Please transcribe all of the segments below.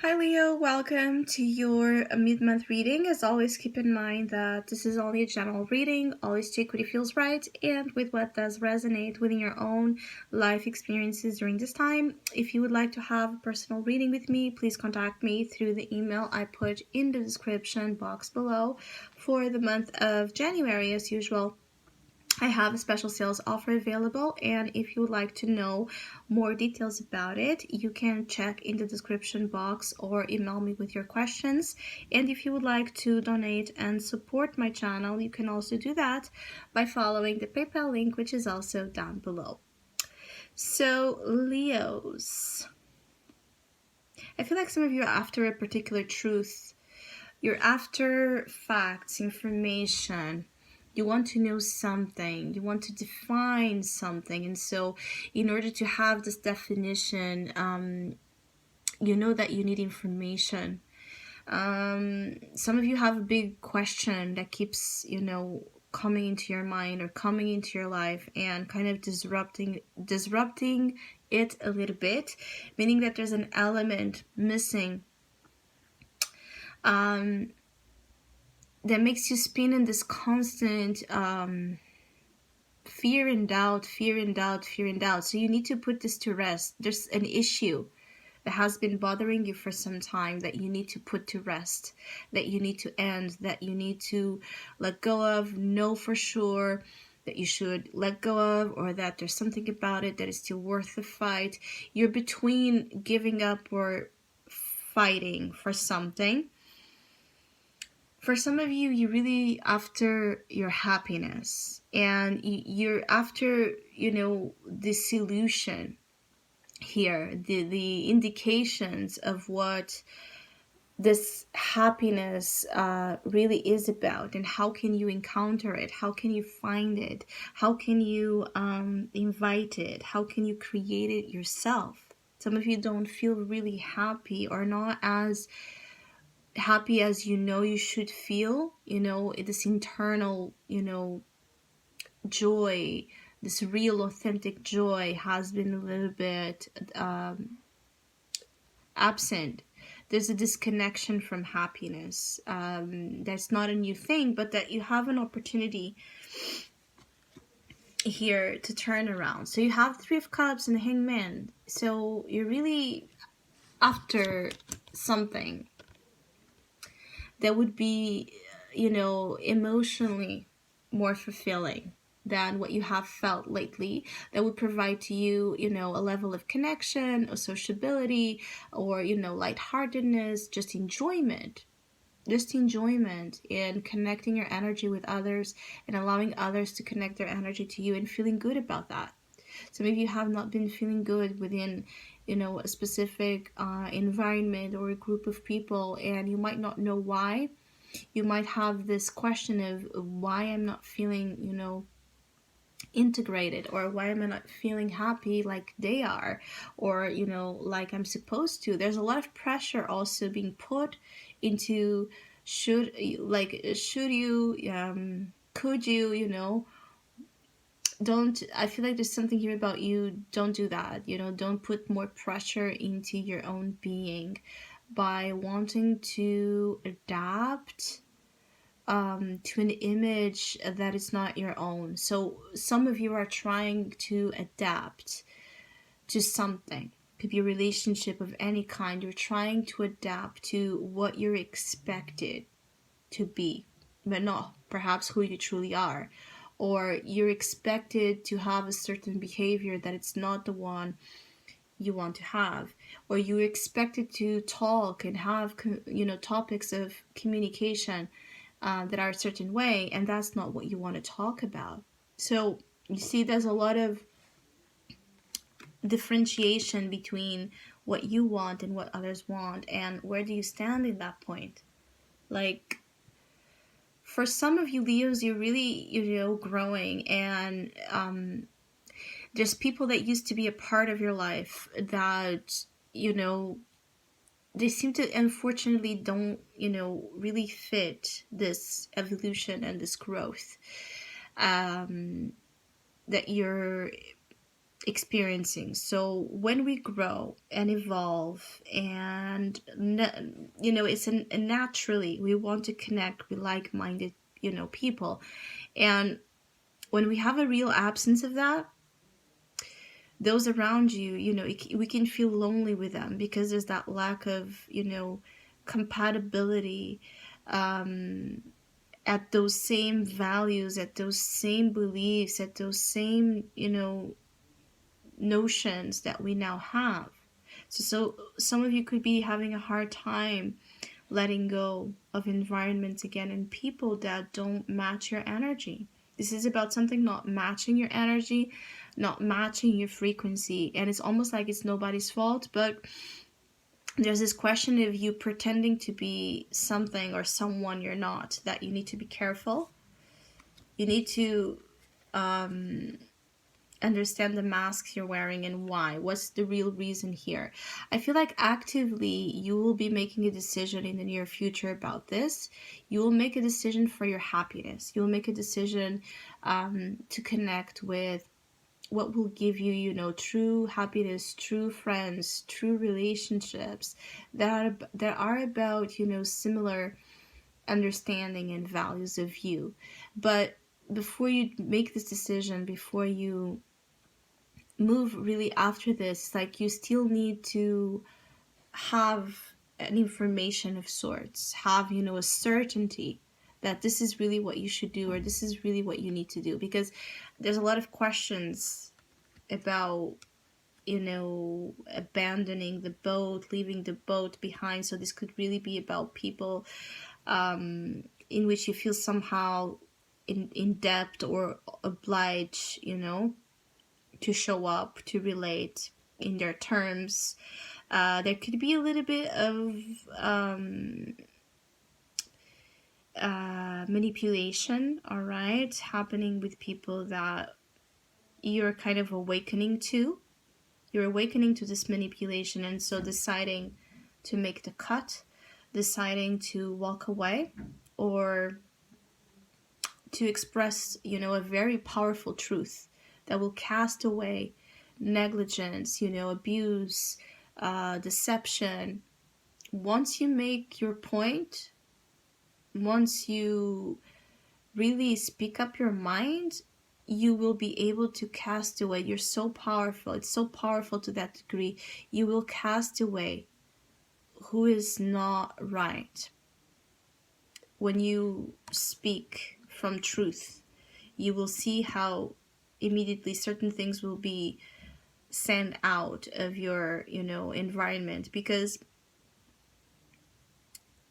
Hi Leo, welcome to your mid-month reading. As always, keep in mind that this is only a general reading. Always take what feels right and with what does resonate within your own life experiences during this time. If you would like to have a personal reading with me, please contact me through the email I put in the description box below. For the month of January, as usual, I have a special sales offer available, and if you would like to know more details about it, you can check in the description box or email me with your questions. And if you would like to donate and support my channel, you can also do that by following the PayPal link, which is also down below. So, Leos, I feel like some of you are after a particular truth. You're after facts, information. You want to know something. You want to define something. And so in order to have this definition, you know that you need information. Some of you have a big question that keeps, coming into your mind or coming into your life and kind of disrupting it a little bit, meaning that there's an element missing that makes you spin in this constant fear and doubt, fear and doubt, fear and doubt. So you need to put this to rest. There's an issue that has been bothering you for some time that you need to put to rest, that you need to end, that you need to let go of, know for sure that you should let go of, or that there's something about it that is still worth the fight. You're between giving up or fighting for something. For some of you, you're really after your happiness, and you're after, the solution here, the indications of what this happiness really is about, and how can you encounter it, how can you find it, how can you invite it, how can you create it yourself. Some of you don't feel really happy or not as happy as you should feel, this internal, joy, this real authentic joy has been a little bit absent. There's a disconnection from happiness. That's not a new thing, but that you have an opportunity here to turn around. So you have Three of Cups and the Hangman. So you're really after something that would be, emotionally more fulfilling than what you have felt lately, that would provide to you, a level of connection or sociability or, lightheartedness, just enjoyment in connecting your energy with others and allowing others to connect their energy to you and feeling good about that. So maybe you have not been feeling good within, a specific environment or a group of people, and you might not know why. You might have this question of why I'm not feeling, integrated, or why am I not feeling happy like they are, or, like I'm supposed to. There's a lot of pressure also being put into should you, could you, don't. I feel like there's something here about you. Don't do that. Don't put more pressure into your own being by wanting to adapt to an image that is not your own. So some of you are trying to adapt to something. Could be a relationship of any kind. You're trying to adapt to what you're expected to be, but not perhaps who you truly are. Or you're expected to have a certain behavior that it's not the one you want to have. Or you're expected to talk and have, topics of communication that are a certain way, and that's not what you want to talk about. So you see, there's a lot of differentiation between what you want and what others want, and where do you stand in that point? Like, for some of you Leos, you're really, growing, and there's people that used to be a part of your life that, they seem to unfortunately don't, really fit this evolution and this growth that you're experiencing. So when we grow and evolve, and it's naturally we want to connect with like-minded people, and when we have a real absence of that, those around you, we can feel lonely with them because there's that lack of compatibility, um, at those same values, at those same beliefs, at those same notions that we now have. So some of you could be having a hard time letting go of environments again and people that don't match your energy. This is about something not matching your energy, not matching your frequency. And it's almost like it's nobody's fault, but there's this question of you pretending to be something or someone you're not, that you need to be careful. You need to understand the masks you're wearing and why. What's the real reason here? I feel like actively you will be making a decision in the near future about this. You will make a decision for your happiness. You will make a decision to connect with what will give you, true happiness, true friends, true relationships that are about, similar understanding and values of you. But before you make this decision, before you move really after this, like you still need to have an information of sorts, have a certainty that this is really what you should do, or this is really what you need to do, because there's a lot of questions about abandoning the boat, leaving the boat behind. So this could really be about people in which you feel somehow in debt or obliged to show up, to relate in their terms. There could be a little bit of manipulation, all right, happening with people that you're kind of awakening to. You're awakening to this manipulation, and so deciding to make the cut, deciding to walk away, or to express, a very powerful truth that will cast away negligence, abuse, deception. Once you make your point, once you really speak up your mind, you will be able to cast away. You're so powerful. It's so powerful to that degree. You will cast away who is not right. When you speak from truth, you will see how immediately certain things will be sent out of your, environment, because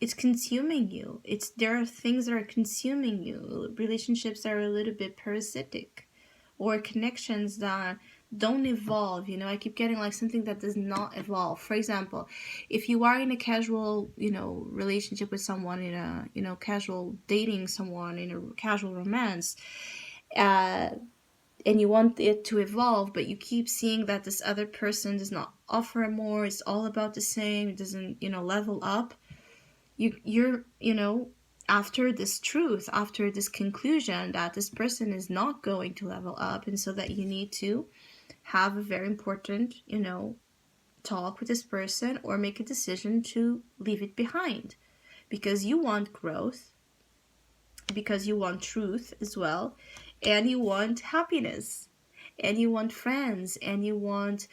it's consuming you. There are things that are consuming you. Relationships that are a little bit parasitic, or connections that don't evolve. I keep getting like something that does not evolve. For example, if you are in a casual, relationship with someone, in a, casual dating someone, in a casual romance, and you want it to evolve, but you keep seeing that this other person does not offer more, it's all about the same, it doesn't, level up. You're after this truth, after this conclusion that this person is not going to level up, and so that you need to have a very important, talk with this person, or make a decision to leave it behind, because you want growth, because you want truth as well, and you want happiness, and you want friends, and you want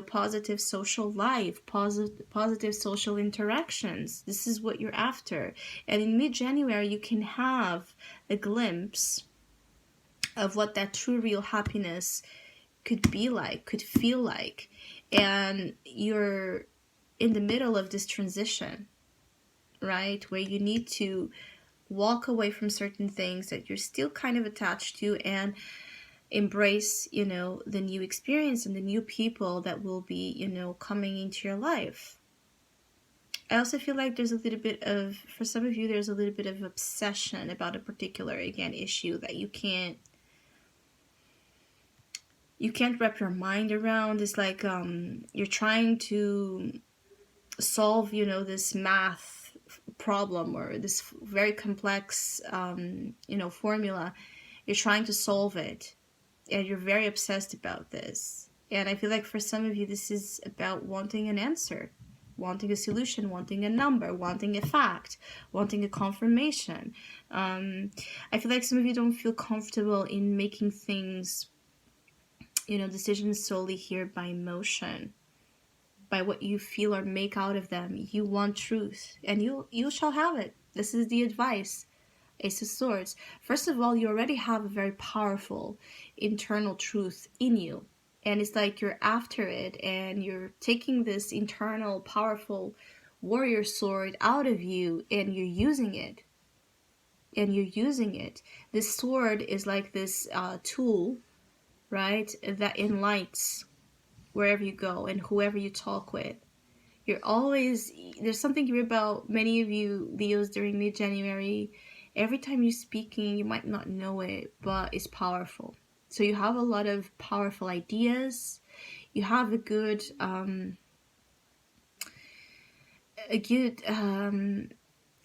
positive social life, positive social interactions. This is what you're after. And in mid-January you can have a glimpse of what that true real happiness could be like, could feel like. And you're in the middle of this transition, right, where you need to walk away from certain things that you're still kind of attached to, and embrace, the new experience and the new people that will be, coming into your life. I also feel like there's a little bit of, for some of you, there's a little bit of obsession about a particular, again, issue that you can't wrap your mind around. It's like you're trying to solve, this math problem, or this very complex, formula. You're trying to solve it, and you're very obsessed about this. And I feel like for some of you, this is about wanting an answer, wanting a solution, wanting a number, wanting a fact, wanting a confirmation. I feel like some of you don't feel comfortable in making things, decisions solely here by emotion, by what you feel or make out of them. You want truth, and you shall have it. This is the advice. Ace of Swords. First of all, you already have a very powerful internal truth in you. And it's like you're after it, and you're taking this internal powerful warrior sword out of you, and you're using it. This sword is like this tool, right, that enlightens wherever you go and whoever you talk with. There's something here about many of you Leos during mid-January. Every time you're speaking, you might not know it, but it's powerful. So you have a lot of powerful ideas. You have a good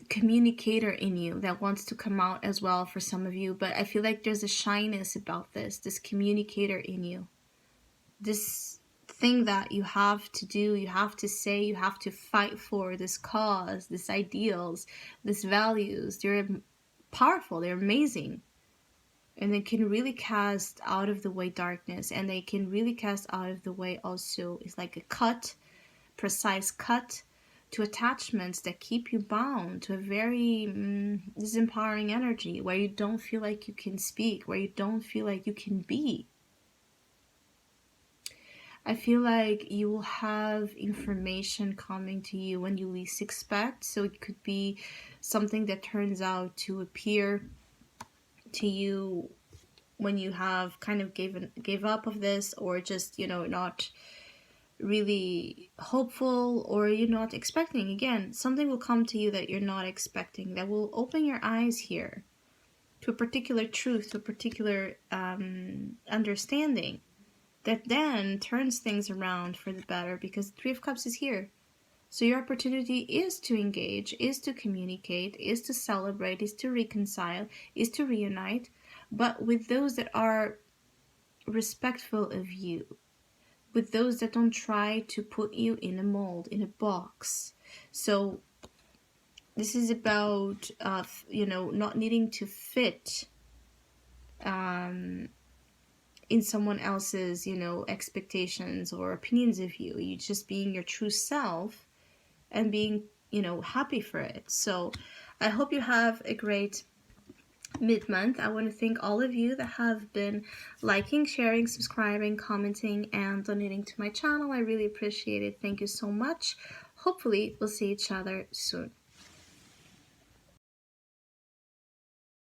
communicator in you that wants to come out as well for some of you. But I feel like there's a shyness about this communicator in you. This thing that you have to do, you have to say, you have to fight for, this cause, these ideals, these values. They're powerful, they're amazing, and they can really cast out of the way darkness, and they can really cast out of the way also, it's like a precise cut to attachments that keep you bound to a very disempowering energy, where you don't feel like you can speak, where you don't feel like you can be. I feel like you will have information coming to you when you least expect. So it could be something that turns out to appear to you when you have kind of gave up of this, or just, not really hopeful, or you're not expecting. Again, something will come to you that you're not expecting, that will open your eyes here to a particular truth, to a particular understanding, that then turns things around for the better, because the Three of Cups is here. So your opportunity is to engage, is to communicate, is to celebrate, is to reconcile, is to reunite, but with those that are respectful of you, with those that don't try to put you in a mold, in a box. So this is about, not needing to fit in someone else's, expectations or opinions of you. You just being your true self and being, happy for it. So I hope you have a great mid-month. I want to thank all of you that have been liking, sharing, subscribing, commenting, and donating to my channel. I really appreciate it. Thank you so much. Hopefully we'll see each other soon.